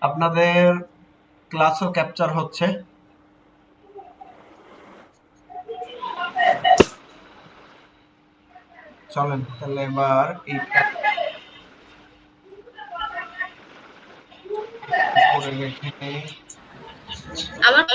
আপনাদের ক্লাসও ক্যাপচার হচ্ছে। চলেন তাহলে এবার এইটা করে রেখে আমার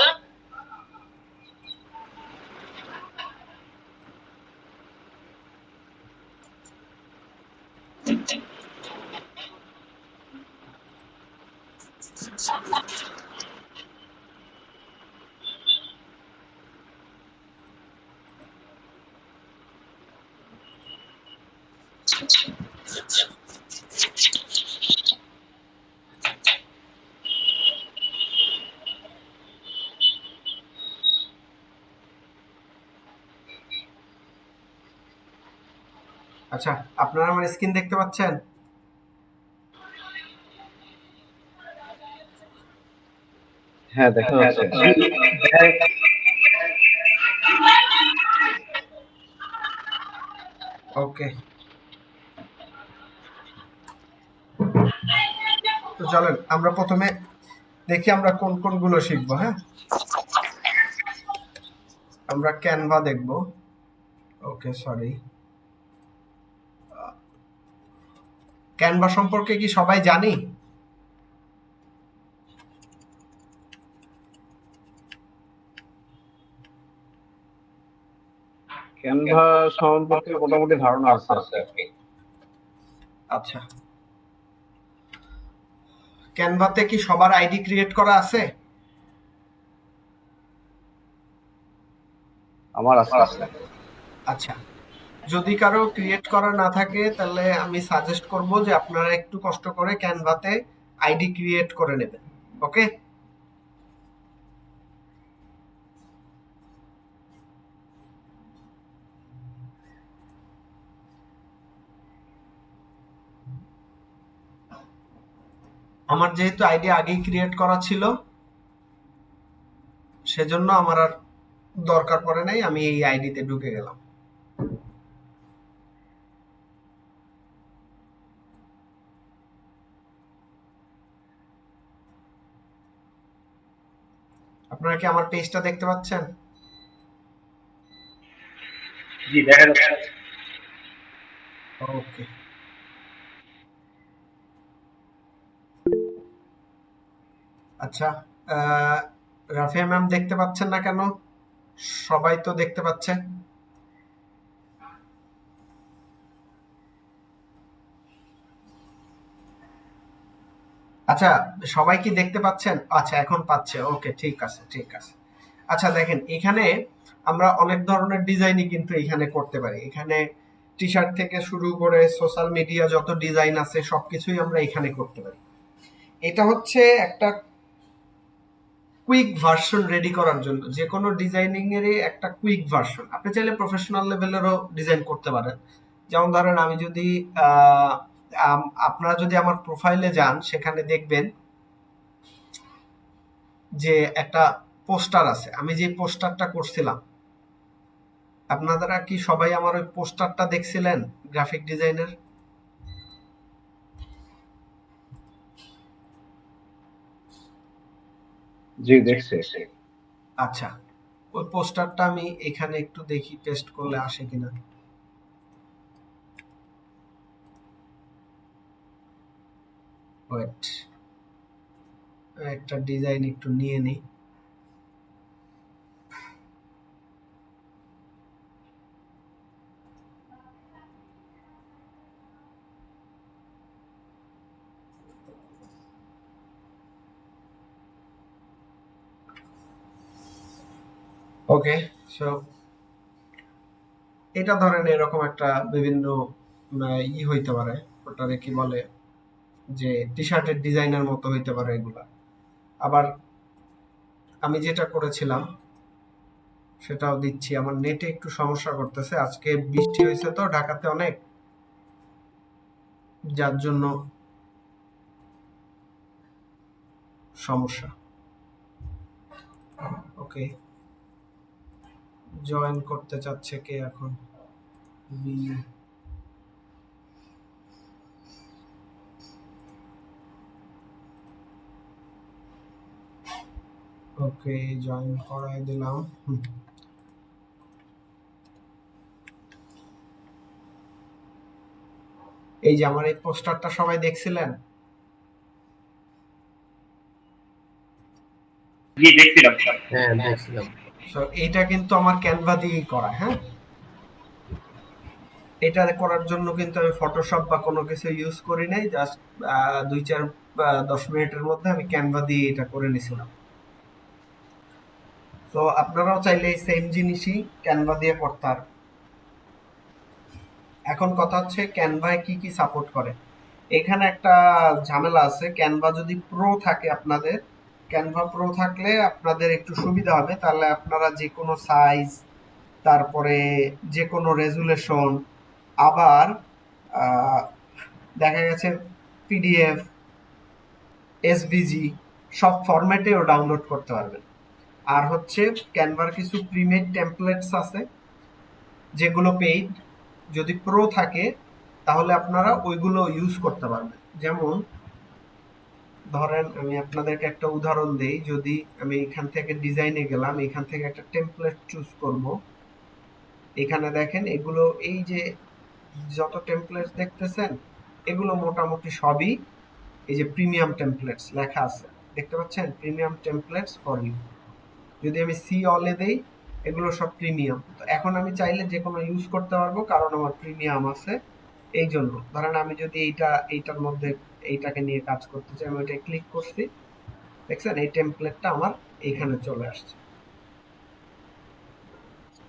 আচ্ছা, আপনারা আমার স্ক্রিন দেখতে পাচ্ছেন? হ্যাঁ, দেখা যাচ্ছে। ওকে, তো চলেন আমরা প্রথমে দেখি আমরা কোন কোনগুলো শিখবো। হ্যাঁ, আমরা ক্যানভা দেখব। ওকে, সরি। ক্যানভা সম্পর্কে কি সবাই জানি? ক্যানভা সম্পর্কে মোটামুটি ধারণা আছে। আচ্ছা, ক্যানভাতে কি সবার আইডি ক্রিয়েট করা আছে? আমার আছে। আচ্ছা, যদি কারো ক্রিয়েট করা না থাকে তাহলে আমি সাজেস্ট করব যে আপনারা একটু কষ্ট করে ক্যানভাতে আইডি ক্রিয়েট করে নেবেন। ওকে, আমার যেহেতু আইডি আগেই ক্রিয়েট করা ছিল সেজন্য আমার আর দরকার পড়ে নাই, আমি এই আইডিতে ঢুকে গেলাম। আপনারা কি আমার পেজটা দেখতে পাচ্ছেন? জি, দেখা যাচ্ছে। ওকে, আচ্ছা। রাফিয়া ম্যাম দেখতে পাচ্ছেন না কেন? সবাই তো দেখতে পাচ্ছে। আচ্ছা, সবাই কি দেখতে পাচ্ছেন? আচ্ছা, এখন পাচ্ছে। ওকে, ঠিক আছে, ঠিক আছে। আচ্ছা, দেখেন এখানে আমরা অনেক ধরনের ডিজাইনই কিন্তু এখানে করতে পারি। এখানে টি শার্ট থেকে শুরু করে সোশ্যাল মিডিয়া যত ডিজাইন আছে সবকিছুই আমরা এখানে করতে পারি। এটা হচ্ছে একটা কুইক ভার্সন রেডি করার জন্য, যে কোনো ডিজাইনিং এরই একটা কুইক ভার্সন। আপনি চাইলে প্রফেশনাল লেভেলেরও ডিজাইন করতে পারেন। যেমন ধরেন আমি যদি আপনারা যদি আমার প্রোফাইলে যান সেখানে দেখবেন যে একটা পোস্টার আছে, আমি যে পোস্টারটা করছিলাম। আপনারা কি সবাই আমার ওই পোস্টারটা দেখছিলেন গ্রাফিক ডিজাইনের? জি, দেখছি। আচ্ছা, ওই পোস্টারটা আমি এখানে একটু দেখি পেস্ট করলে আসে কিনা। ওয়েট, একটা ডিজাইন একটু নিয়ে নিই। ওকে, সো এটা ধরেন এরকম একটা বিভিন্ন হইতে পারে, ওটারে কি বলে, যে টি শার্টের ডিজাইনের মতো হইতে পারে এগুলা। আবার আমি যেটা করেছিলাম সেটাও দিচ্ছি। আমার নেটে একটু সমস্যা করতেছে, আজকে বৃষ্টি হয়েছে তো ঢাকাতে অনেক, যার জন্য সমস্যা। ওকে, জয়েন করতে চাচ্ছে কে এখন? ওকে, জয়েন করাই দিলাম। এই যে আমার এই পোস্টারটা সবাই দেখছিলেন? জি দেখছিলাম। হ্যাঁ দেখছিলাম। সো এইটা কিন্তু আমার ক্যানভা দিয়েই করা। হ্যাঁ, এটা করার জন্য কিন্তু আমি ফটোশপ বা কোনো কিছু ইউজ করি নাই, জাস্ট 2-4-10 মিনিটের মধ্যে আমি ক্যানভা দিয়ে এটা করে নিছিলাম। তো আপনারাও চাইলে এই সেম জিনিসই ক্যানভা দিয়ে করতে পারেন। এখন কথা হচ্ছে ক্যানভায় কি কি সাপোর্ট করে। এখানে একটা ঝামেলা আছে, ক্যানভা যদি প্রো থাকে আপনাদের, ক্যানভা প্রো থাকলে আপনাদের একটু সুবিধা হবে, তাহলে আপনারা যে কোনো সাইজ, তারপরে যে কোনো রেজুলেশন, আবার দেখা গেছে পিডিএফ, এসভিজি সব ফরম্যাটেও ডাউনলোড করতে পারবেন। আর হচ্ছে ক্যানভার কিছু প্রিমেড টেমপ্লেটস আছে যেগুলো পেইড, যদি প্রো থাকে তাহলে আপনারা ওইগুলো ইউজ করতে পারবেন। যেমন ধরেন আমি আপনাদেরকে একটা উদাহরণ দেই, যদি আমি এখান থেকে ডিজাইনে গেলাম, এখান থেকে একটা টেমপ্লেট চুজ করব, এখানে দেখেন এগুলো, এই যে যত টেমপ্লেটস দেখতেছেন এগুলো মোটামুটি সবই এই যে প্রিমিয়াম টেমপ্লেটস লেখা আছে, দেখতে পাচ্ছেন, প্রিমিয়াম টেমপ্লেটস ফর ইউ। যদি আমি সি অলে দেই, এগুলো সব প্রিমিয়াম। তো এখন আমি চাইলে যে কোনো ইউজ করতে পারবো কারণ আমার প্রিমিয়াম আছে। এই জন্য ধরেন আমি যদি এইটার মধ্যে এইটাকে নিয়ে কাজ করতে চাই, আমি ওইটা ক্লিক করছি, দেখছেন এই টেমপ্লেটটা আমার এইখানে চলে আসছে।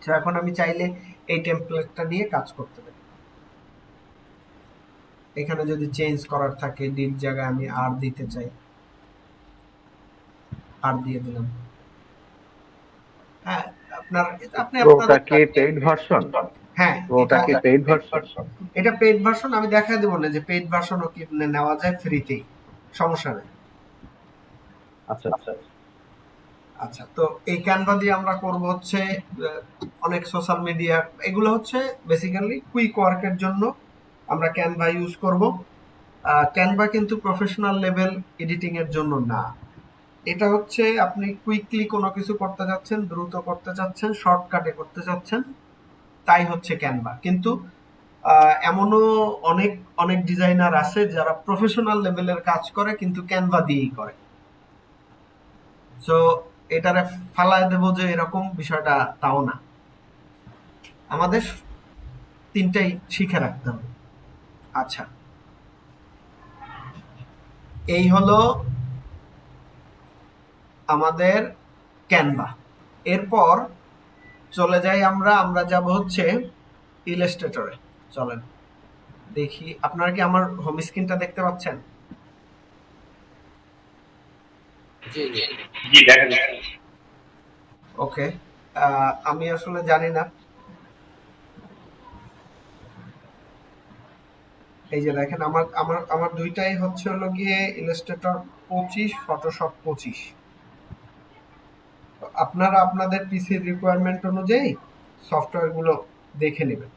তো এখন আমি চাইলে এই টেমপ্লেটটা নিয়ে কাজ করতে পারি। এখানে যদি চেঞ্জ করার থাকে, ডিট জায়গায় আমি আর দিতে চাই, আর দিয়ে দিলাম। হ্যাঁ, আপনি ওটা আপনাদের, কি পেইড ভার্সন? হ্যাঁ ওটা কি পেইড ভার্সন? এটা পেইড ভার্সন। আমি দেখাই দেবো না যে পেইড ভার্সনও কি নেওয়া যায় ফ্রিতেই, সমস্যা নেই। আচ্ছা আচ্ছা। আচ্ছা, তো এই ক্যানভা দিয়ে আমরা করব হচ্ছে অনেক সোশ্যাল মিডিয়া, এগুলো হচ্ছে বেসিক্যালি কুইক ওয়ার্কের জন্য আমরা ক্যানভা ইউজ করব। ক্যানভা কিন্তু প্রফেশনাল লেভেল এডিটিং এর জন্য না। এটা হচ্ছে আপনি কুইকলি কোনো কিছু করতে যাচ্ছেন, দ্রুত করতে চাচ্ছেন, শর্টকাটে করতে চাচ্ছেন, তাই হচ্ছে ক্যানভা। কিন্তু এমনও অনেক অনেক ডিজাইনার আছে যারা প্রফেশনাল লেভেলের কাজ করে কিন্তু ক্যানভা দিয়েই করে। সো এটারে ফালায় দেব যে এরকম বিষয়টা তাও না, আমাদের তিনটাই শিখে রাখতে হবে। আচ্ছা, এই হলো আমাদের ক্যানভা। এরপর চলে যাই আমরা যাব হচ্ছে ইলাস্ট্রেটরে। চলেন দেখি, আপনারা কি আমার হোম স্ক্রিনটা দেখতে পাচ্ছেন? জি জি। জি দেখা যাচ্ছে। ওকে, আমি আসলে জানি না, এই যে দেখেন আমার আমার আমার দুইটাই হচ্ছে হলো গিয়ে ইলাস্ট্রেটর 25, ফটোশপ 25। আপনারা আপনাদের পিসির রিকোয়ারমেন্ট অনুযায়ী সফটওয়্যারগুলো দেখে নেবেন।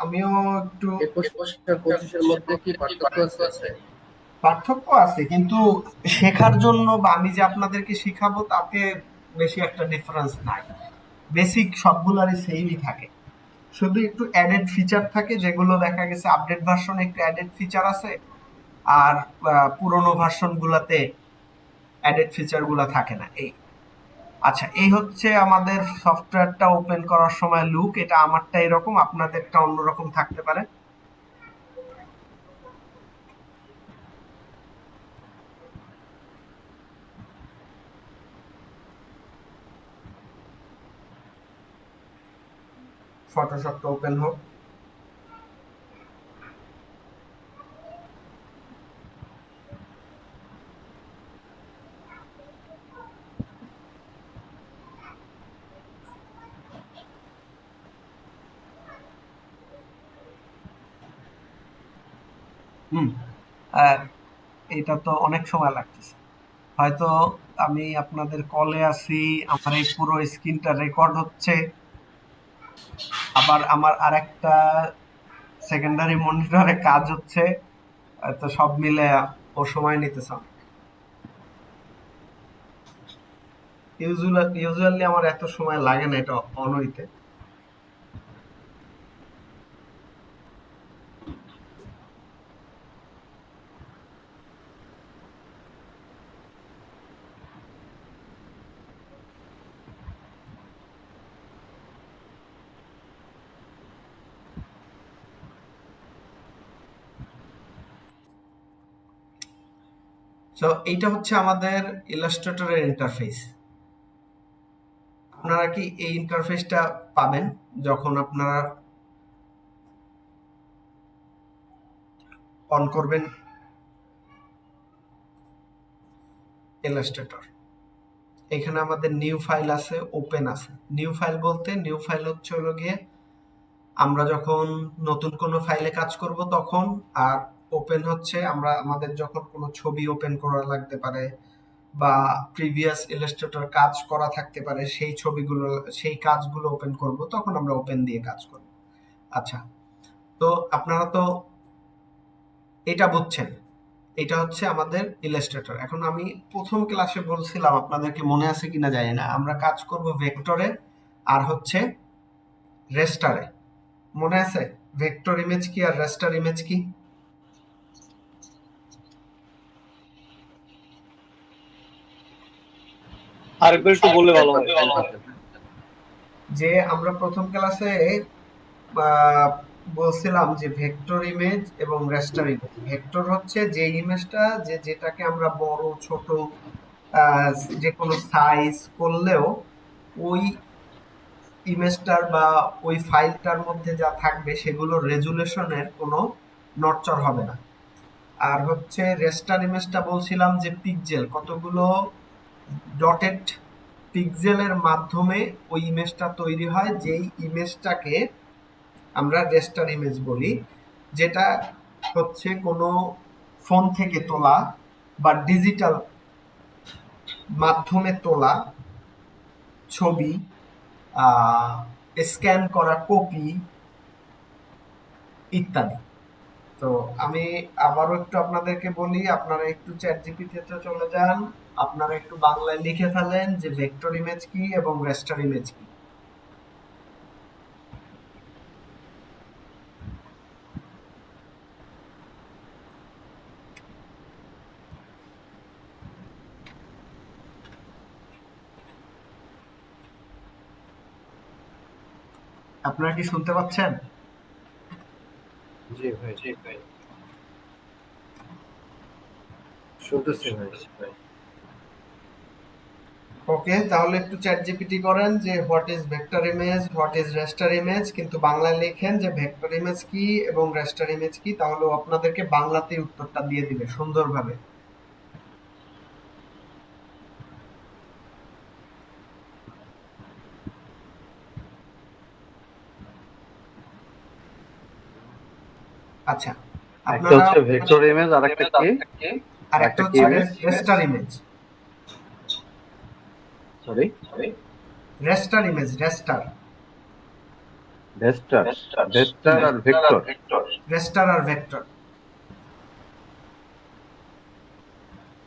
আমিও একটু 21 আর 25 মধ্যে কি পার্থক্য আছে? পার্থক্য আছে, কিন্তু শেখার জন্য বা আমি যে আপনাদেরকে শিখাবো তাতে বেশি একটা ডিফারেন্স নাই। বেসিক সবগুলারই সেমই থাকে, শুধু একটু অ্যাডেড ফিচার থাকে, যেগুলো দেখা গেছে আপডেট ভার্সনে একটু অ্যাডেড ফিচার আছে, আর পুরোনো ভার্সন গুলাতে অ্যাডেড ফিচার গুলা থাকে না। এই আচ্ছা, এই হচ্ছে আমাদের সফটওয়্যারটা ওপেন করার সময় লুক। এটা আমারটা এরকম, আপনাদেরটা অন্যরকম থাকতে পারে। ফটোশপটা ওপেন হোক। হুম, আর এটা তো অনেক সময় লাগতেছে। হয়তো আমি আপনাদের কলে আছি, আমার এই পুরো স্ক্রিনটা রেকর্ড হচ্ছে, আবার আমার আরেকটা সেকেন্ডারি মনিটরে কাজ হচ্ছে, তো সব মিলে ও সময় নিতেছে অনেক। ইউজুয়ালি আমার এত সময় লাগে না এটা অন হইতে। তো এইটা হচ্ছে আমাদের ইলাস্ট্রেটরের ইন্টারফেস। আপনারা কি এই ইন্টারফেসটা পাবেন যখন আপনারা অন করবেন ইলাস্ট্রেটর? এখানে আমাদের নিউ ফাইল আছে, ওপেন আছে। নিউ ফাইল বলতে নিউ ফাইল হচ্ছে হলো গিয়ে আমরা যখন নতুন কোনো ফাইলে কাজ করব তখন, আর ওপেন হচ্ছে আমরা আমাদের যখন কোনো ছবি ওপেন করা লাগতে পারে বা প্রিভিয়াস ইলাস্ট্রেটর কাজ করা থাকতে পারে, সেই ছবিগুলো সেই কাজগুলো ওপেন করব তখন আমরা ওপেন দিয়ে কাজ করব। আচ্ছা, তো আপনারা তো এটা বুঝছেন, এটা হচ্ছে আমাদের ইলাস্ট্রেটর। এখন আমি প্রথম ক্লাসে বলছিলাম, আপনাদেরকে মনে আছে কিনা জানি না, আমরা কাজ করব ভেক্টরে আর হচ্ছে রেস্টারে। মনে আছে ভেক্টর ইমেজ কি আর রেস্টার ইমেজ কি? আরেকবার একটু বললে ভালো হয়। যে আমরা প্রথম ক্লাসে বলছিলাম যে ভেক্টর ইমেজ এবং রেস্টার ইমেজ। ভেক্টর হচ্ছে যে ইমেজটা যেটাকে আমরা বড় ছোট যে কোনো সাইজ করলেও ওই ইমেজটার বা ওই ফাইলটার মধ্যে যা থাকবে সেগুলোর রেজুলেশনের কোনো নড়চড় হবে না। আর হচ্ছে রেস্টার ইমেজটা বলছিলাম যে পিক্সেল, কতগুলো ডটেড পিক্সেলের মাধ্যমে ওই ইমেজটা তৈরি হয়, যেই ইমেজটাকে আমরা রেস্টার ইমেজ বলি, যেটা হচ্ছে কোনো ফোন থেকে তোলা বা ডিজিটাল মাধ্যমে তোলা ছবি, স্ক্যান করা কপি ইত্যাদি। তো আমি আবারও একটু আপনাদেরকে বলি, আপনারা একটু চ্যাট জিপিটিতে চলে যান, আপনারা একটু বাংলায় লিখে ফেলেন যে ভেক্টর ইমেজ কি এবং রেস্টার ইমেজ কি। আপনারা কি শুনতে পাচ্ছেন? জি ভাই, শুনতেছি ভাই। ওকে, তাহলে একটু চ্যাট জিপিটি করেন যে what is vector image, what is raster image, কিন্তু বাংলায় লেখেন যে ভেক্টর ইমেজ কি এবং রেস্টার ইমেজ কি, তাহলে ও আপনাদেরকে বাংলাতেই উত্তরটা দিয়ে দিবে সুন্দরভাবে। আচ্ছা, একটা আপনারা হচ্ছে ভেক্টর ইমেজ আর একটা কি? আরেকটা একটা কি হচ্ছে ইমেজ? রেস্টার ইমেজ। সরি, রেস্টার ইমেজ, রেস্টার ভেস্টার, ভেস্টার আর ভেক্টর। রেস্টার আর ভেক্টর।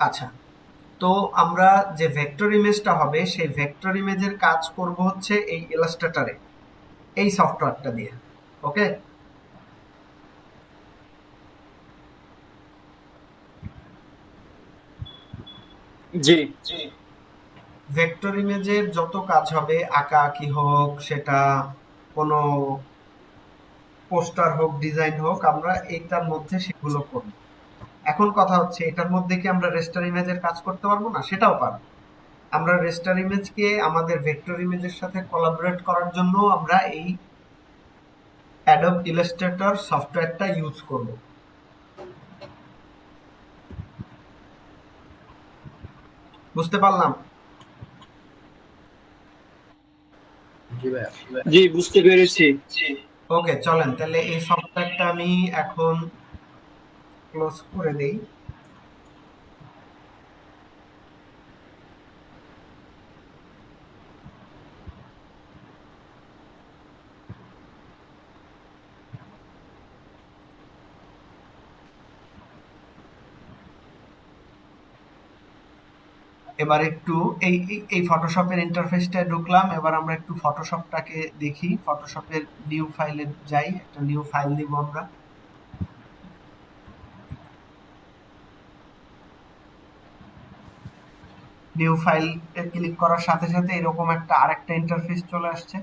আচ্ছা, তো আমরা যে ভেক্টর ইমেজটা হবে সেই ভেক্টর ইমেজের কাজ করব হচ্ছে এই ইলাস্ট্রেটরে, এই সফটওয়্যারটা দিয়ে। ওকে, জি, ভেক্টর ইমেজের যত কাজ হবে, আঁকা আঁকি হোক, সেটা কোনো পোস্টার হোক, ডিজাইন হোক, আমরা এইটার মধ্যে সেগুলো করব। এখন কথা হচ্ছে এটার মধ্যে কি আমরা রেস্টার ইমেজের কাজ করতে পারবো না? সেটাও পারবো। আমরা রেস্টার ইমেজকে আমাদের ভেক্টর ইমেজের সাথে কোলাবোরেট করার জন্য আমরা এই অ্যাডোব ইলাস্ট্রেটর সফটওয়্যারটা ইউজ করব। বুঝতে পারলাম? জি ভাই, জি বুঝতে পেরেছি। ওকে, চলেন তাহলে এই সফটওয়্যারটা আমি এখন ক্লোজ করে দেই। এবার একটু এই ফটোশপের ইন্টারফেসটা ঢুকলাম। এবার আমরা একটু ফটোশপটাকে দেখি। ফটোশপের নিউ ফাইলে যাই, একটা নিউ ফাইল নিব আমরা। নিউ ফাইল ক্লিক করার সাথে সাথে এরকম একটা আরেকটা ইন্টারফেস চলে আসছে।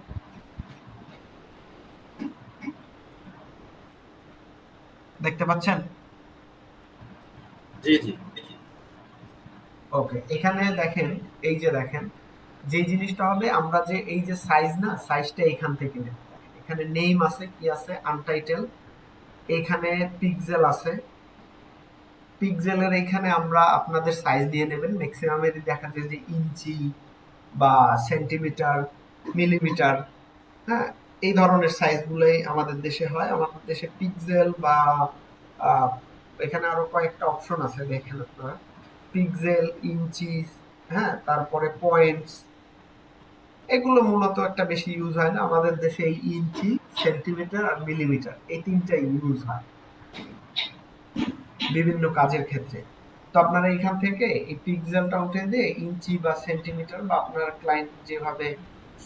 দেখতে পাচ্ছেন? জি জি। ওকে, এখানে দেখেন, এই যে দেখেন যে জিনিসটা হবে, আমরা যে এই যে সাইজ না, সাইজটা এখান থেকে নেব। এখানে নেম আছে, কি আছে, আনটাইটেল। এখানে পিক্সেল আছে, পিক্সেলের এখানে আমরা আপনাদের সাইজ দিয়ে নেবেন। ম্যাক্সিমামেরই দেখা যায় যে ইঞ্চি বা সেন্টিমিটার, মিলিমিটার, হ্যাঁ, এই ধরনের সাইজগুলোই আমাদের দেশে হয়। আমাদের দেশে পিক্সেল বা আহ, এখানে আরো কয়েকটা অপশন আছে, দেখেন আপনারা, পিক্সেল, ইঞ্চি, হ্যাঁ, তারপরে পয়েন্টস, এগুলো মূলত একটা বেশি ইউজ হয় না আমাদের দেশে। এই ইঞ্চি, সেন্টিমিটার আর মিলিমিটার, এই তিনটা ইউজ হয় বিভিন্ন কাজের ক্ষেত্রে। তো আপনারা এখান থেকে এই পিক্সেলটা উঠে দিয়ে ইঞ্চি বা সেন্টিমিটার বা আপনার ক্লায়েন্ট যেভাবে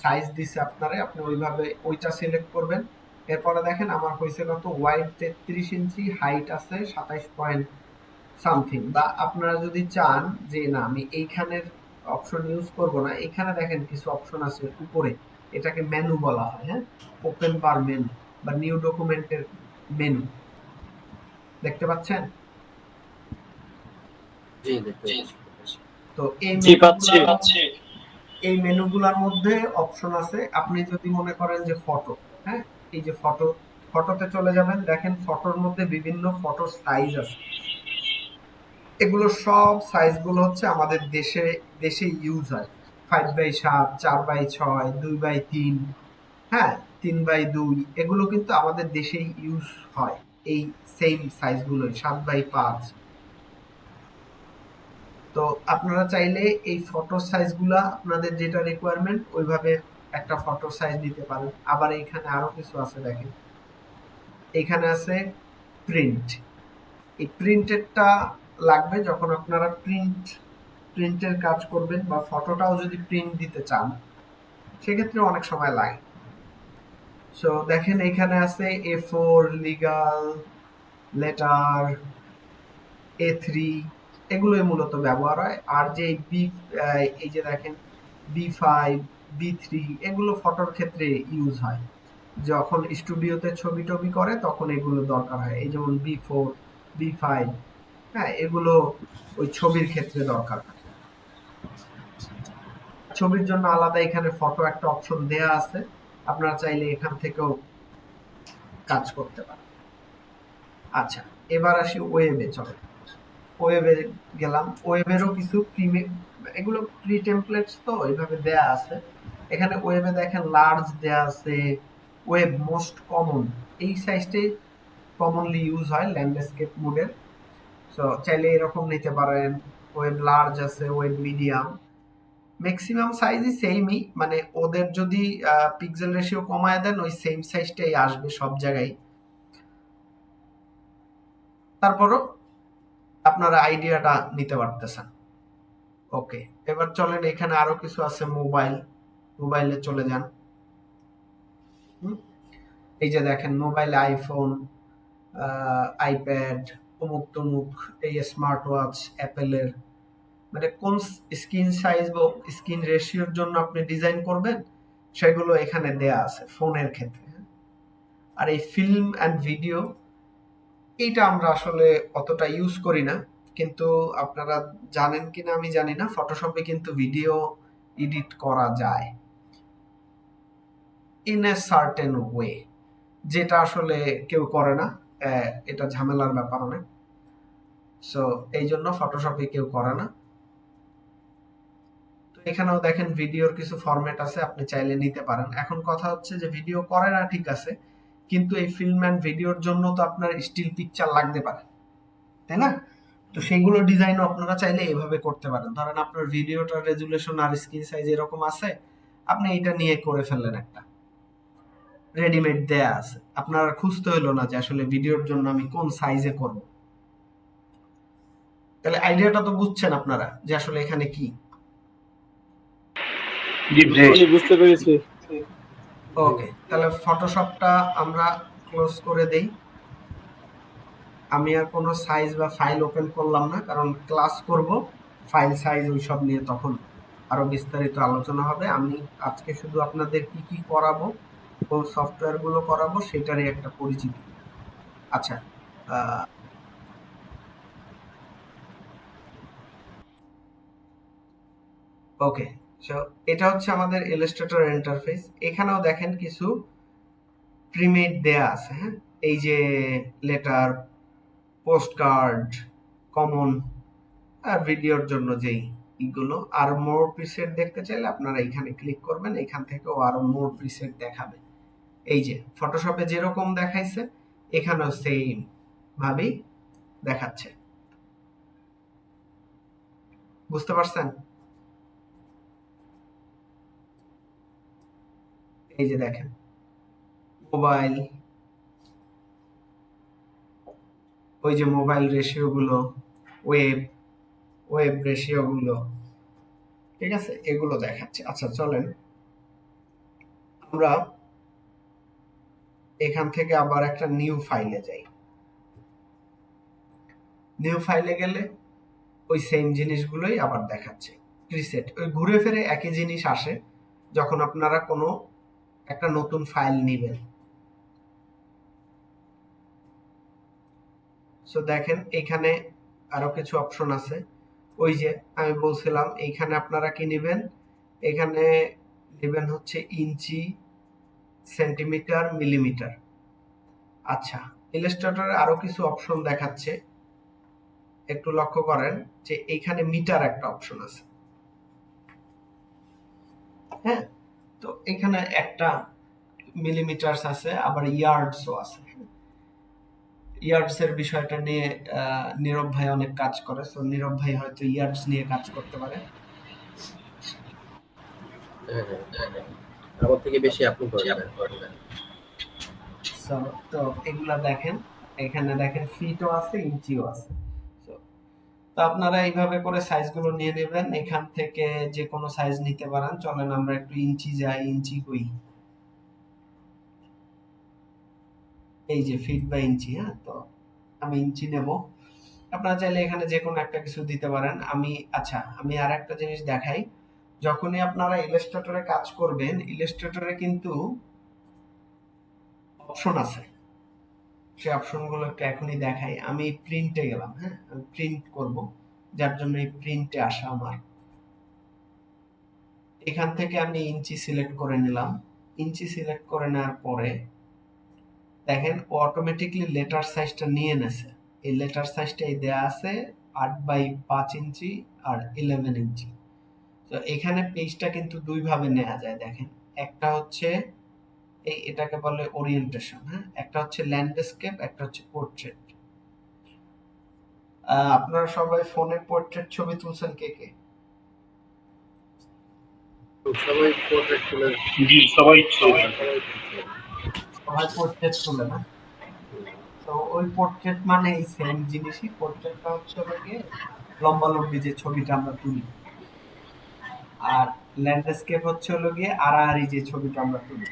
সাইজ দিছে আপনারা, আপনি ওইভাবে ওইটা সিলেক্ট করবেন। এরপরে দেখেন আমার হয়েছে কত, ওয়াইড 33 ইঞ্চি, হাইট আছে 27 পয়েন্ট সামথিং। বা আপনারা যদি চান যে না আমি এইখানের অপশন ইউজ করব না, এখানে দেখেন কিছু অপশন আছে উপরে, এটাকে মেনু বলা হয়, হ্যাঁ, ওপেন বার মেনু বা নিউ ডকুমেন্টের মেনু। দেখতে পাচ্ছেন? জি দেখতে পাচ্ছি। তো এই জি পাচ্ছি। এই মেনুগুলোর মধ্যে অপশন আছে। আপনি যদি মনে করেন যে ফটো, হ্যাঁ, এই যে ফটো, ফটোতে চলে যাবেন। দেখেন ফটোর মধ্যে বিভিন্ন ফটোর সাইজ আছে। এগুলো সব সাইজগুলো হচ্ছে আমাদের দেশে ইউজ হয়। 5x7, 4x6, 2x3, হ্যাঁ, 3x2, এগুলো কিন্তু আমাদের দেশেই ইউজ হয়। এই সেম সাইজগুলোই 7x5। তো আপনারা চাইলে এই ফটো সাইজগুলা আপনাদের যেটা রিকোয়ারমেন্ট ওইভাবে একটা ফটো সাইজ দিতে পারেন। আবার এইখানে আরো কিছু আছে, দেখেন এইখানে আছে প্রিন্ট। এই প্রিন্টেডটা লাগবে যখন আপনারা প্রিন্টের কাজ করবেন বা ফটোটাও যদি প্রিন্ট দিতে চান, সেক্ষেত্রে অনেক সময় লাগে। সো দেখেন এখানে আছে A4, লিগাল, লেটার, A3, এগুলোই মূলত ব্যবহার হয়। আর যে এই যে দেখেন B5, B3, এগুলো ফটোর ক্ষেত্রে ইউজ হয়। যখন স্টুডিওতে ছবি টবি করে তখন এগুলো দরকার হয়। এই যেমন B4, B5, হ্যাঁ, এগুলো ওই ছবির ক্ষেত্রে দরকার হয়। ছবির জন্য আলাদা এখানে ফটো একটা অপশন দেয়া আছে, আপনারা চাইলে এখান থেকেও কাজ করতে পারেন। আচ্ছা, এবার আসি ওয়েবে। চলে ওয়েবে গেলাম। ওয়েবেরও কিছু এগুলো প্রি টেমপ্লেটস, তো এইভাবে দেয়া আছে। এখানে ওয়েবে দেখেন লার্জ দেয়া আছে, ওয়েব মোস্ট কমন, এই সাইজটাই কমনলি ইউজ হয় ল্যান্ডস্কেপ মোডের। সো চাইলে এরকম নিতে পারেন। ওয়েব লার্জ আছে, ওয়েব মিডিয়াম, ম্যাক্সিমাম সাইজই সেমই, মানে ওদের যদি পিক্সেল রেশিও কমায় দেন ওই সেম সাইজটাই আসবে সব জায়গায়। তারপরও আপনারা আইডিয়াটা নিতে পারতেছেন। ওকে, এবার চলেন এখানে আরো কিছু আছে। মোবাইলে চলে যান। এই যে দেখেন মোবাইলে আইফোন, আইপ্যাড, অমুক তমুক, এই স্মার্ট ওয়াচ অ্যাপেলের, মানে কোন স্ক্রিন সাইজ বা স্ক্রিন রেশিওর জন্য আপনি ডিজাইন করবেন সেগুলো এখানে দেয়া আছে ফোনের ক্ষেত্রে। আর এই ফিল্ম অ্যান্ড ভিডিও, এইটা আমরা আসলে অতটা ইউজ করি না, কিন্তু আপনারা জানেন কিনা আমি জানি না, ফটোশপে কিন্তু ভিডিও এডিট করা যায় ইন এ সার্টেন ওয়ে, যেটা আসলে কেউ করে না। এটা ঝামেলার ব্যাপার অনেক। সো এই জন্য ফটোশপে কেউ করে না। তো এখানেও দেখেন ভিডিওর কিছু ফরম্যাট আছে, আপনি চাইলে নিতে পারেন। এখন কথা হচ্ছে যে ভিডিও করে না ঠিক আছে, কিন্তু এই ফিল্ম অ্যান্ড ভিডিওর জন্য তো আপনার স্টিল পিকচার লাগতে পারে, তাই না? তো সেগুলো ডিজাইনও আপনারা চাইলে এভাবে করতে পারেন। ধরেন আপনার ভিডিওটার রেজুলেশন আর স্ক্রিন সাইজ এরকম আছে, আপনি এটা নিয়ে করে ফেললেন, একটা রেডিমেড দেয়া আছে, আপনার খুঁজতে হলো না যে আসলে ভিডিওর জন্য আমি কোন সাইজে করব। তাহলে আইডিয়াটা তো বুঝছেন আপনারা যে আসলে এখানে কি। জি জি বুঝতে পেরেছি। ওকে, তাহলে ফটোশপটা আমরা ক্লোজ করে দেই। আমি আর কোনো সাইজ বা ফাইল ওপেন করলাম না, কারণ ক্লাস করব, ফাইল সাইজ ওইসব নিয়ে তখন আরো বিস্তারিত আলোচনা হবে। আমি আজকে শুধু আপনাদের কি কি করাবো, কোন সফটওয়্যার গুলো করাবো সেটারই একটা পরিচিতি। আচ্ছা, ওকে, সো এটা হচ্ছে আমাদের ইলাস্ট্রেটর ইন্টারফেস। এখানেও দেখেন কিছু প্রিমেড দেয়া আছে, হ্যাঁ, এই যে লেটার, পোস্ট কার্ড, কমন, ভিডিওর জন্য যেই এগুলো। আর মোর প্রিসেট দেখতে চাইলে আপনারা এখানে ক্লিক করবেন, এখান থেকেও আরো মোর প্রিসেট দেখাবে। এই যে ফটোশপে যেরকম দেখাইছে এখানেও সেম ভাবেই দেখাচ্ছে। বুঝতে পারছেন? এই যে দেখেন মোবাইল, ওই যে মোবাইল রেশিও গুলো, ওয়েব ওয়েব রেশিও গুলো, ঠিক আছে, এগুলো দেখাচ্ছে। আচ্ছা চলেন আমরা এখান থেকে আবার একটা নিউ ফাইলে যাই। নিউ ফাইলে গেলে ওই সেম জিনিসগুলোই আবার দেখাচ্ছে। প্রিসেট ওই ঘুরে ফিরে একই জিনিস আসে যখন আপনারা কোনো একটা নতুন ফাইল নেবেন। সো দেখেন এখানে আরো কিছু অপশন আছে। ওই যে আমি বলছিলাম এইখানে আপনারা কি নেবেন, এখানে নেবেন হচ্ছে ইঞ্চি, সেন্টিমিটার, মিলিমিটার। আচ্ছা, ইলাস্ট্রেটরে আরো কিছু অপশন দেখাচ্ছে, একটু লক্ষ্য করেন যে এইখানে মিটার একটা অপশন আছে, হ্যাঁ, তো এখানে একটা মিলিমিটারস আছে, আবার ইয়ার্ডসও আছে। ইয়ার্ডস এর বিষয়টা নিয়ে নীরব ভাই অনেক কাজ করে, সো নীরব ভাই হয়তো ইয়ার্ডস নিয়ে কাজ করতে পারে। হ্যাঁ হ্যাঁ, আমার থেকে বেশি আপনি করেন না। So, তো এগুলা দেখেন, এখানে দেখেন ফিটও আছে, ইঞ্চিও আছে। So, তো আপনারা এইভাবে করে সাইজগুলো নিয়ে নেবেন, এখান থেকে যে কোনো সাইজ নিতে পারেন। চলেন আমরা একটু ইঞ্চি যাই, ইঞ্চি কই, এই যে ফিট বা ইঞ্চি, হ্যাঁ, তো আমি ইঞ্চি নেব। আপনারা চাইলে এখানে যে কোনো একটা কিছু দিতে পারেন। আচ্ছা, আমি আর একটা জিনিস দেখাই। যখনই আপনারা ইলাস্ট্রেটরে কাজ করবেন, ইলাস্ট্রেটরে কিন্তু অপশন আছে, সেই অপশনগুলো একটু এখনই দেখাই। আমি প্রিন্টে গেলাম, হ্যাঁ, আমি প্রিন্ট করব, যার জন্য এই প্রিন্টে আসা আমার। এখান থেকে আমি ইঞ্চি সিলেক্ট করে নিলাম। ইঞ্চি সিলেক্ট করে নেওয়ার পরে দেখেন ও অটোমেটিকলি লেটার সাইজটা নিয়ে নেছে। এই লেটার সাইজটাই দেয়া আছে 8/5 ইঞ্চি আর 11 ইঞ্চি। তো এখানে পেজটা কিন্তু দুই ভাবে নেওয়া যায়, দেখেন। একটা হচ্ছে এটাকে বলে ওরিয়েন্টেশন, হ্যাঁ, একটা হচ্ছে ল্যান্ডস্কেপ, একটা হচ্ছে পোর্ট্রেট। আপনারা সবাই ফোনে পোর্ট্রেট ছবি তুলছেন কে কে? সবাই পোর্ট্রেট তুলে, জি সবাই সবাই চলবে। তুলছে। সবাই পোর্ট্রেট তুলে না? তো ওই পোর্ট্রেট মানে এই সেম জিনিসই। পোর্ট্রেটটা হচ্ছে হলো গিয়ে লম্বা লম্বি যে ছবিটা আমরা তুলি, আর ল্যান্ডস্কেপ হচ্ছে হলো গিয়ে আড়াআড়ি যে ছবিটা আমরা তুলি।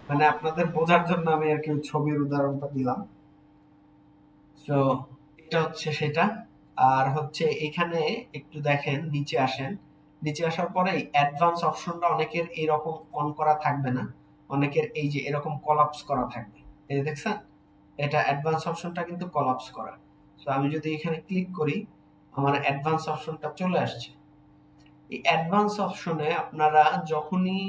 মানে আপনাদের বোঝার জন্য আমি আর কি ওই ছবির উদাহরণটা দিলাম। তো এটা হচ্ছে সেটা। আর হচ্ছে এখানে একটু দেখেন, নিচে আসেন। নিচে আসার পরে অ্যাডভান্স অপশনটা অনেকের এইরকম অন করা থাকবে না, অনেকের এই যে এরকম কলাপস করা থাকবে। এই যে দেখছেন, এটা অ্যাডভান্স অপশনটা কিন্তু কলাপস করা। তো আমি যদি এখানে ক্লিক করি, আমার অ্যাডভান্স অপশনটা চলে আসছে। এই অ্যাডভান্স অপশনে আপনারা যখনই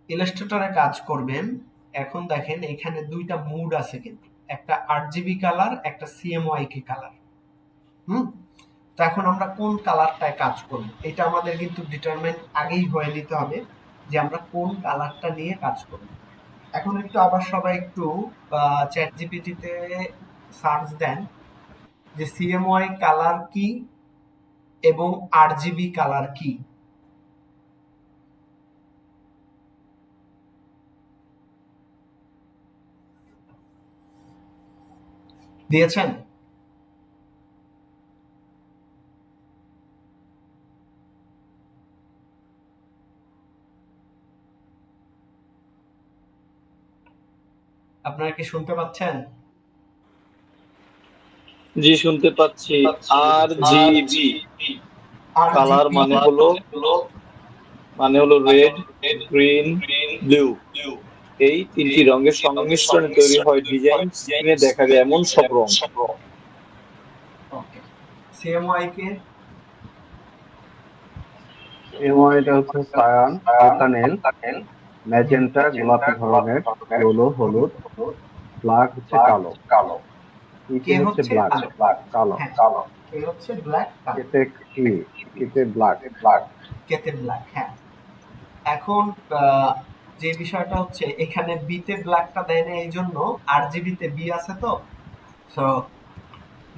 ইলাস্ট্রেটরে কাজ করবেন, এখন দেখেন এখানে দুইটা মুড আছে কিন্তু, একটা আরজিবি কালার, একটা সিএমওয়াইকে কালার। হুম, তো এখন আমরা কোন কালারটায় কাজ করব, এটা আমাদের কিন্তু ডিটারমাইন আগেই হয়ে নিতে হবে যে আমরা কোন কালারটা নিয়ে কাজ করব। এখন একটু আবার সবাই একটু চ্যাট জিপিটিতে সার্চ দেন যে সিএমওয়াই কালার কি এবং আরজিবি কালার কি। দিয়েছেন? কি শুনতে পাচ্ছেন? জি শুনতে পাচ্ছি। আর জিবি আর কালার মানে হলো রেড, গ্রিন, ব্লু। এই তিনটি রঙের সংমিশ্রণে তৈরি হয় ডিজাইন, স্ক্রিনে দেখা যায় এমন সব রং। ওকে, সিএমওয়াই কে এবং এটা হচ্ছে সায়ান, প্রোটানেল, ম্যাজেন্টা গোলাপি ধরনের, ইয়েলো হলুদ, ব্ল্যাক হচ্ছে কালো, কে ইকে হচ্ছে হচ্ছে ব্ল্যাক কালো। কালো, হ্যাঁ, কে হচ্ছে ব্ল্যাক কালো, কেতে কি কেতে ব্ল্যাক। কেতে ব্ল্যাক। হ্যাঁ, এখন যে বিষয়টা হচ্ছে এখানে বিতে ব্ল্যাকটা দেয় না, এই জন্য আরজিবিতে বি আছে তো, সো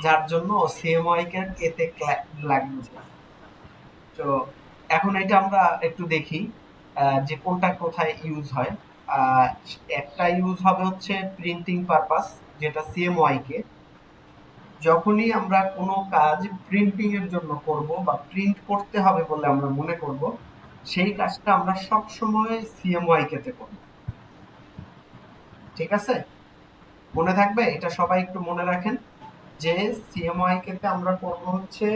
যার জন্য সিএমওয়াই কে এতে ব্ল্যাক বুঝে। তো এখন এটা আমরা একটু দেখি যে কোনটা কোথায় ইউজ হয়। আহ, একটা ইউজ হবে হচ্ছে প্রিন্টিং পারপাস, যেটা সিএমওয়াই কে যখনই আমরা কোনো কাজ প্রিন্টিং এর জন্য করব বা প্রিন্ট করতে হবে বলে আমরা মনে করব, সেই কাজটা আমরা সব সময় সিএমওয়াই কে তে করব। ঠিক আছে, মনে থাকবে এটা, সবাই একটু মনে রাখেন যে সিএমওয়াই কে তে আমরা করব হচ্ছে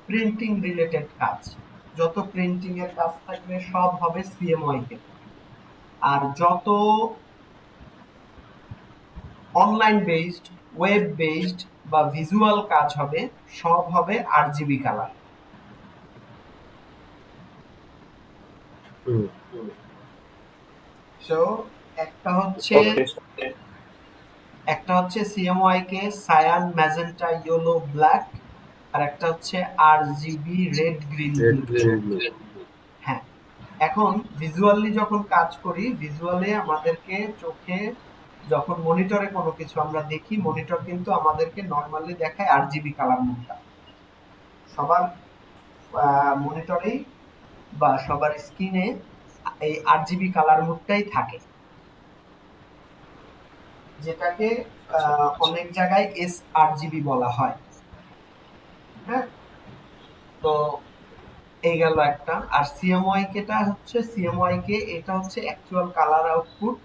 প্রিন্টিং রিলেটেড কাজ। যত প্রিন্টিং এর কাজ থাকবে সব হবে সিএমওয়াই কে। আর যত অনলাইন বেসড, ওয়েব বেসড বা ভিজুয়াল কাজ হবে সব হবে আরজিবি কালার। সো একটা হচ্ছে ওকে। একটা হচ্ছে সিএমওয়াই কে সায়ান, ম্যাজেন্টা, ইয়েলো, ব্ল্যাক, আর একটা হচ্ছে RGB red, green, red, blue. Green, blue. হ্যাঁ, এখন ভিজুয়ালি যখন কাজ করি, ভিজুয়ালে আমাদেরকে চোখে যখন মনিটরে কোনো কিছু আমরা দেখি, মনিটর কিন্তু আমাদেরকে নরমালি দেখায় আরজিবি কালার মোডটা। সবার মনিটরেই বা সবার স্ক্রিনে এই আরজিবি কালার মোডটাই থাকে, যেটাকে অনেক জায়গায় এসআরজিবি বলা হয়। হ্যাঁ, তো এই গেল একটা। আর সিএমওয়াই কেটা হচ্ছে সিএমওয়াই কে, এটা হচ্ছে অ্যাকচুয়াল কালার আউটপুট,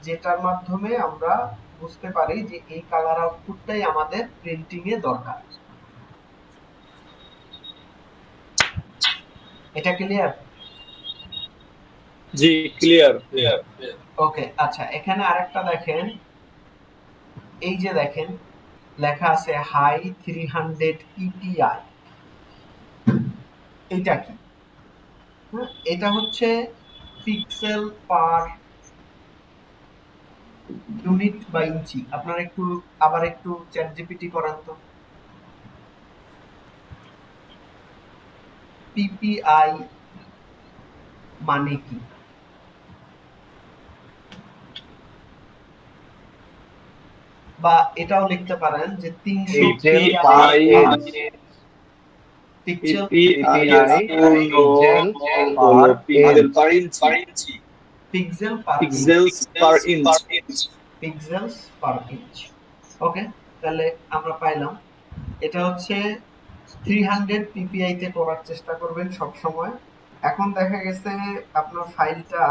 যেটার মাধ্যমে আমরা বুঝতে পারি যে এই কালার আউটপুটটাই আমাদের প্রিন্টিং এ দরকার। এটা ক্লিয়ার? জি ক্লিয়ার। ওকে, আচ্ছা, এখানে আরেকটা দেখেন, এই যে দেখেন লেখা আছে হাই 300 পিপিআই। এটা কি? এটা হচ্ছে পিক্সেল পার ইউনিট বা ইঞ্চি। আপনারা একটু আবার একটু চ্যাট জিপিটি করান তো, পিপিআই মানে কি? বা এটাও লিখতে পারেন যে 300 pixel per inch, pixel PPI পূর্ণ পিক্সেল হলো per pixel inch, per inch. Pixel per inch, pixels per inch. Pixels per inch. Okay, তাহলে আমরা পাইলাম এটা হচ্ছে 300 পিপিআই তে করার চেষ্টা করবেন সব সময়। এখন দেখা গেছে আপনার ফাইলটা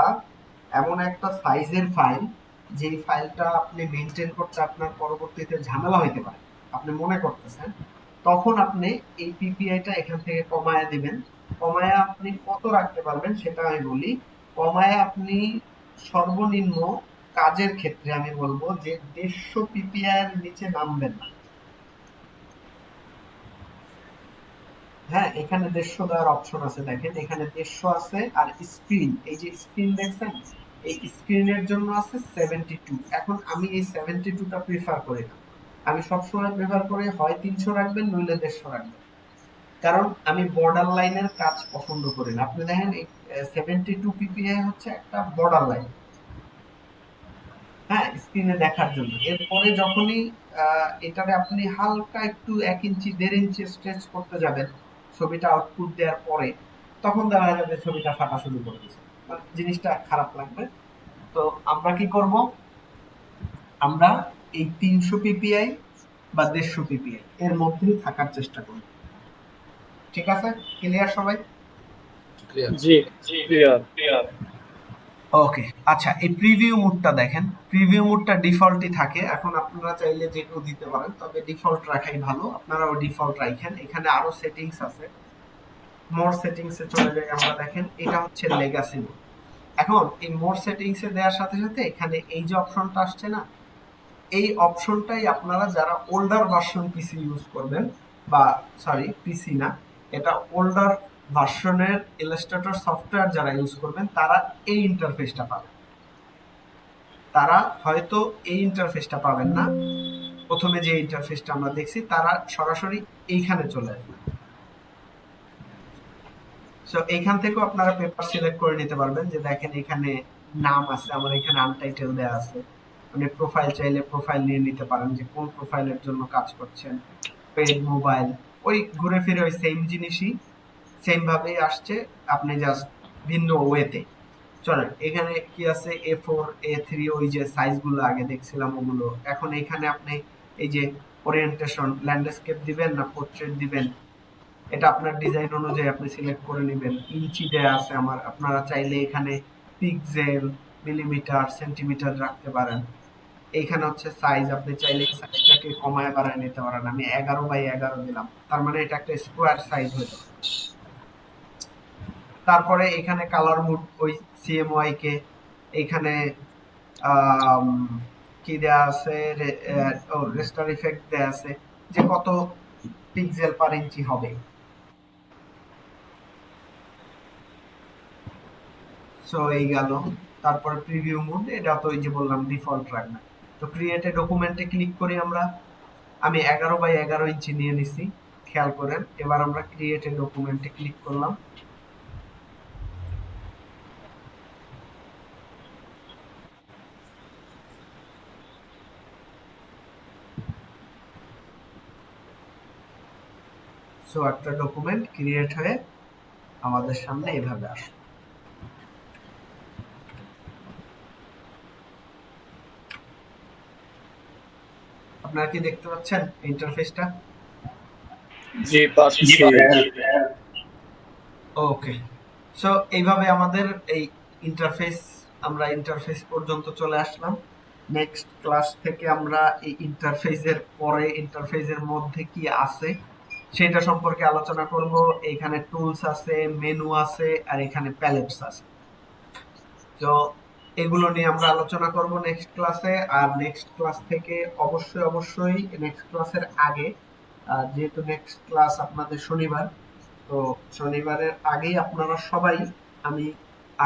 এমন একটা সাইজের ফাইল, যেই ফাইলটা আপনি মেনটেন করতে আপনার পরবর্তীতে ঝামেলা হইতে পারে, আপনি মনে করতেছেন, তখন আপনি এই পিপিআইটা এখান থেকে কমায় দিবেন। কমায় আপনি কত রাখতে পারবেন সেটা আমি বলি। কমায় আপনি সর্বনিম্ন কাজের ক্ষেত্রে আমি বলবো যে 150 পিপিআই এর নিচে নামবেন না। হ্যাঁ, এখানে 150 দেওয়ার অপশন আছে, দেখেন এখানে 150 আছে। আর স্ক্রিন, এই যে স্ক্রিন দেখছেন, এই স্ক্রিনের জন্য আছে 72। এখন আমি এই 72টা প্রেফার করি না, আমি সবসময় প্রেফার করি হয় 300 রাখবেন নইলে 150 রাখবেন, কারণ আমি বর্ডার লাইনের কাজ পছন্দ করি না। আপনি দেখেন এই 72 পিপিআই হচ্ছে একটা বর্ডার লাইন, হ্যাঁ, স্ক্রিনে দেখার জন্য। এরপরে যখনই এটারে আপনি হালকা একটু 1 ইঞ্চি 1.5 ইঞ্চি স্ট্রেচ করতে যাবেন ছবিটা আউটপুট দেওয়ার পরে, তখন দেখা যাবে ছবিটা ফাটা শুরু করে দিচ্ছে, মানে জিনিসটা খারাপ লাগবে। তো আমরা কি করব, আমরা এই 300 পিপিআই বা 150 পিপিআই এর মধ্যেই থাকার চেষ্টা করব। ঠিক আছে, ক্লিয়ার সবাই? ক্লিয়ার। জি ক্লিয়ার। ওকে, আচ্ছা এই প্রিভিউ মোডটা দেখেন, প্রিভিউ মোডটা ডিফল্টই থাকে। এখন আপনারা চাইলে যে কেউ দিতে পারেন, তবে ডিফল্ট রাখাই ভালো। আপনারাও ডিফল্ট রাখেন। এখানে আরো সেটিংস আছে, মোর সেটিংসে চলে যাই আমরা। দেখেন এটা হচ্ছে লেগাসি মোড। এখন এই মোর সেটিংসে দেওয়ার সাথে সাথে এখানে এই যে অপশনটা আসছে না, এই অপশনটাই আপনারা যারা ওল্ডার ভার্সন পিসি ইউজ করবেন, বা সরি পিসি না, এটা ওল্ডার ভার্সনের ইলাস্ট্রেটর সফটওয়্যার যারা ইউজ করবেন তারা এই ইন্টারফেসটা পাবেন। তারা হয়তো এই ইন্টারফেসটা পাবেন না, প্রথমে যে ইন্টারফেসটা আমরা দেখছি, তারা সরাসরি এইখানে চলে আসবে। সো এইখান থেকেও আপনারা পেপার সিলেক্ট করে নিতে পারবেন। যে দেখেন এখানে নাম আছে, আমার এখানে আনটাইটেল দেওয়া আছে। আপনি প্রোফাইল চাইলে প্রোফাইল নিয়ে নিতে পারেন, যে কোন প্রোফাইলের জন্য কাজ করছেন। পেড মোবাইল, ওই ঘুরে ফিরে ওই সেম জিনিসই, সেম ভাবেই আসছে, আপনি জাস্ট ভিন্ন ওয়েতে। চলেন এখানে কি আছে, A4 A3 ওই যে সাইজগুলো আগে দেখছিলাম ওগুলো। এখন এখানে আপনি এই যে ওরিয়েন্টেশন, ল্যান্ডস্কেপ দিবেন না পোর্ট্রেট দিবেন, এটা আপনার ডিজাইন অনুযায়ী আপনি সিলেক্ট করে নেবেন। ইঞ্চি দেয়া আছে আমার, আপনারা চাইলে এখানে পিক্সেল, মিলিমিটার, সেন্টিমিটার রাখতে পারেন। এইখানে হচ্ছে সাইজ, আপনি চাইলে সাইজটাকে কমায় বাড়ায় নিতে পারেন। আমি 11x11 দিলাম, তার মানে এটা একটা স্কোয়ার সাইজ হয়ে যাবে। তারপরে এখানে কালার মুড, ওই সিএমওয়াই কে এইখানে আম, কি দেয়া আছে, রেস্টার ইফেক্ট দেয়া আছে, যে কত পিক্সেল পার ইঞ্চি হবে। সো এই গেল। তারপরে প্রিভিউ মোড, এটা তো ওই যে বললাম ডিফল্ট রাখবেন। তো ক্রিয়েট এ ডকুমেন্টে ক্লিক করি আমরা। আমি 11x11 ইঞ্চি নিয়ে নিছি, খেয়াল করেন। এবার আমরা ক্রিয়েট এ ডকুমেন্টে ক্লিক করলাম। সো একটা ডকুমেন্ট ক্রিয়েট হয়ে আমাদের সামনে এইভাবে আসে। আপনারা কি দেখতে পাচ্ছেন ইন্টারফেসটা? জি পাচ্ছি। ওকে, সো এইভাবে আমাদের এই ইন্টারফেস, আমরা ইন্টারফেস পর্যন্ত চলে আসলাম। নেক্সট ক্লাস থেকে আমরা এই ইন্টারফেসের পরে ইন্টারফেসের মধ্যে কি আছে সেটা সম্পর্কে আলোচনা করব। এখানে টুলস আছে, মেনু আছে, আর এখানে প্যালেটস আছে। তো এগুলো নিয়ে আমরা আলোচনা করব নেক্সট ক্লাসে। আর নেক্সট ক্লাস থেকে অবশ্যই নেক্সট ক্লাসের আগে, যেহেতু নেক্সট ক্লাস আপনাদের শনিবার, তো শনিবারের আগেই আপনারা সবাই, আমি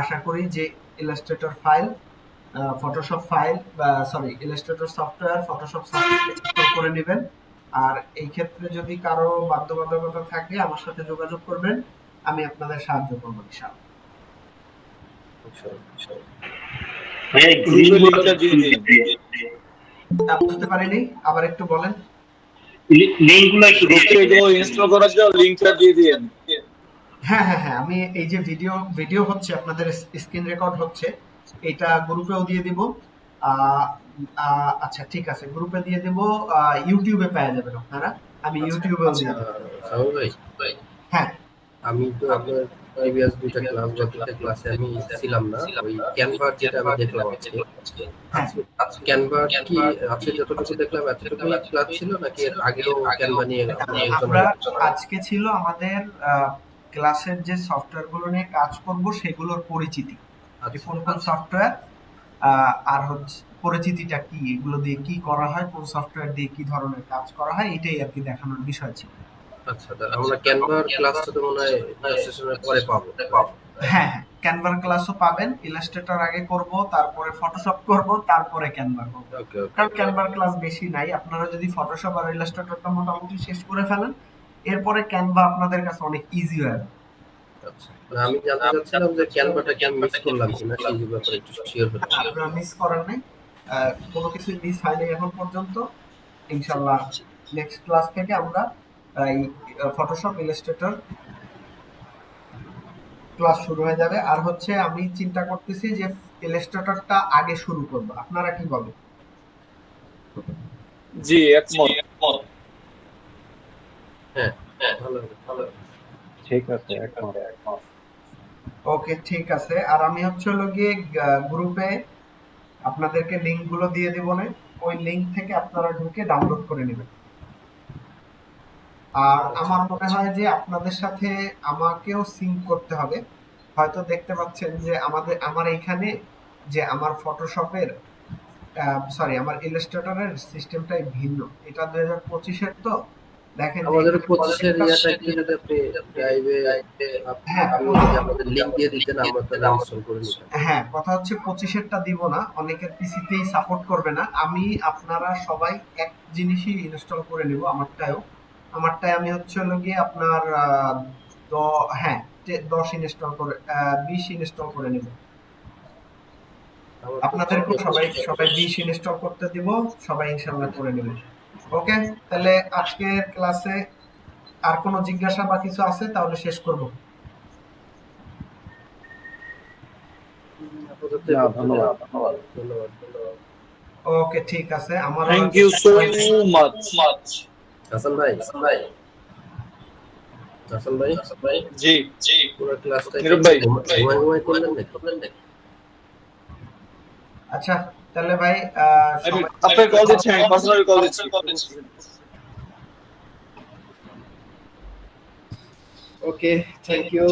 আশা করি যে ইলাস্ট্রেটর ফাইল, ফটোশপ ফাইল, বা sorry Illustrator software, Photoshop software install করে নেবেন। আর এই ক্ষেত্রে যদি কারো বাধ্যবাধকতা থাকে আমার সাথে যোগাযোগ করবেন, আমি আপনাদের সাহায্য করবো ইনশাআল্লাহ। গ্রুপে লিংকটা দিয়ে দিন। বুঝতে পারিনি, আবার একটু বলেন। গ্রুপে এগুলো ইনস্টল করার জন্য লিংকটা দিয়ে দিন। হ্যাঁ, আমি এই যে ভিডিও হচ্ছে, আপনাদের স্ক্রিন রেকর্ড হচ্ছে, এটা গ্রুপেও দিয়ে দিব। আচ্ছা ঠিক আছে, গ্রুপে দিয়ে দেব, ইউটিউবে পেয়ে যাবেন আপনারা, আমি ইউটিউবেও দিয়ে দেব। সাহু ভাই, হ্যাঁ, আমি তো আপনার প্রিভিয়াস দুইটা ক্লাস বা তিনটা ক্লাসে আমি ছিলাম না। ওই ক্যানভা যেটা আমি দেখলাম আজকে, ক্যানভা কি আজকে যতটুকু দেখলাম এতটুকুই ক্লাস ছিল, নাকি এর আগেও ক্যানভা নিয়ে আমরা আজকে ছিল আমাদের ক্লাসের যে সফটওয়্যার গুলো নিয়ে কাজ করব সেগুলোর পরিচিতি, কোন কোন সফটওয়্যার, আর হচ্ছে পরিচিতিটা কি, এগুলো দিয়ে কি করা হয়, কোন সফটওয়্যার দিয়ে কি ধরনের কাজ করা হয়, এটাই আর কি দেখানোর বিষয় ছিল। আচ্ছা, আমরা ক্যানভার ক্লাসটা তো মনে হয় সেশনের পরে পাবো। হ্যাঁ, ক্যানভার ক্লাসও পাবেন। ইলাস্ট্রেটর আগে করব, তারপরে ফটোশপ করব, তারপরে ক্যানভা করব। কারণ ক্যানভার ক্লাস বেশি নাই, আপনারা যদি ফটোশপ আর ইলাস্ট্রেটরটা মোটামুটি শেষ করে ফেলেন, এরপরে ক্যানভা আপনাদের কাছে অনেক ইজি হয়ে যাবে। আচ্ছা, আমি জানতে চাচ্ছিলাম যে ক্যানভাটা কি আমি মিস করলাম কিনা, সেই ব্যাপারে একটু শিওর হতে। আপনারা মিস করেন নাই, কোনো কিছু মিস হয়নি এখন পর্যন্ত। ইনশাআল্লাহ নেক্সট ক্লাস থেকে আমরা এই ফটোশপ ইলাস্ট্রেটর ক্লাস শুরু হয়ে যাবে। আর হচ্ছে আমি চিন্তা করতেছি যে ইলাস্ট্রেটরটা আগে শুরু করব, আপনারা কি বলেন? জি একমত। হ্যাঁ, ভালো। ঠিক আছে, একমত। ওকে, ঠিক আছে। আর আমি হচ্ছে হলো গিয়ে গ্রুপে আপনাদেরকে লিংক গুলো দিয়ে দিব না, ওই লিংক থেকে আপনারা ঢুকে ডাউনলোড করে নেবেন। আর আমার মনে হয় যে আপনাদের সাথে আমাকেও সিঙ্ক করতে হবে। হয়তো দেখতে পাচ্ছেন যে আমার এইখানে যে আমার ফটোশপের সরি আমার ইলাস্ট্রেটরের সিস্টেমটাই ভিন্ন। এটা 2025 এর তো দেখেন যে আমাদের এখানে 25 এর প্রত্যেকটা ইয়াটা একটু যদি আপনি ড্রাইভে হ্যাঁ আপনি যদি আমাদের লিংক দিয়ে দিতেন আমরা তাহলে ইনস্টল করে নিতাম। হ্যাঁ, কথা হচ্ছে 25 এরটা দিব না, অনেকের পিসিতেই সাপোর্ট করবে না। আমি আপনারা সবাই এক জিনিসই ইনস্টল করে নিব। আমারটায় আমি হচ্ছে হলো গিয়ে আপনার হ্যাঁ 10 ইনস্টল করে 20 ইনস্টল করে নিব। আমার আপনাদেরকেও সবাই 20 ইনস্টল করতে দিব, সবাই ইনশাআল্লাহ করে নেবেন। ওকে, তাহলে আজকের ক্লাসে আর কোনো জিজ্ঞাসা বা কিছু আছে তাহলে শেষ করব। আপাতত না, ধন্যবাদ। ধন্যবাদ। ওকে, ঠিক আছে। আমার thank you so much. Hasan ভাই জি পুরো ক্লাসটা নীরব ভাই। ঘুমাই করলেন নাকি? আচ্ছা, তাহলে ভাই সবাই আপনার কল দিচ্ছি, আমি পার্সোনাল কল দিচ্ছি। ওকে, থ্যাংক ইউ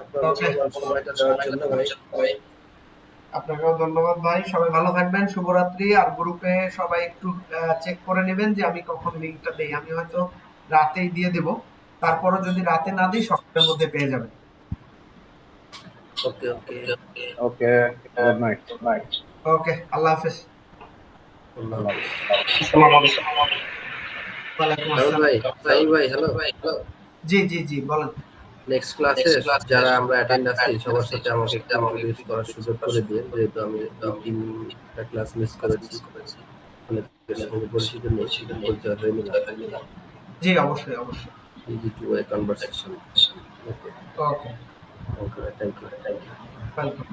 আপনার Okay. মূল্যবান সময়টা দেওয়ার জন্য ভাই। আপনাকেও ধন্যবাদ ভাই। সবাই ভালো থাকবেন, শুভরাত্রি। আর গ্রুপে সবাই একটু চেক করে নেবেন যে আমি কখন লিংকটা দেই। আমি হয়তো রাতেই দিয়ে দেব, তারপরও যদি রাতে না দিই সকালের মধ্যে পেয়ে যাবেন। ওকে ওকে, গুড নাইট। ওকে, আল্লাহ হাফেজ। আল্লাহ হাফেজ। ওয়ালাইকুম সাইফুল আসসালাম। ভাই হ্যালো। জি বলেন। নেক্সট ক্লাসে যারা আমরা অ্যাটেন্ড আছি সবার সাথে আমাকে একটু ইন্ট্রোডিউস করার সুযোগ করে দিন, যেহেতু আমি 2-3টা ক্লাস মিস করেছি, অনেকের সঙ্গে পরিচিত নেই, পরিচয় হয়নি না। জি, অবশ্যই easy to a conversation. Okay okay, thank you welcome.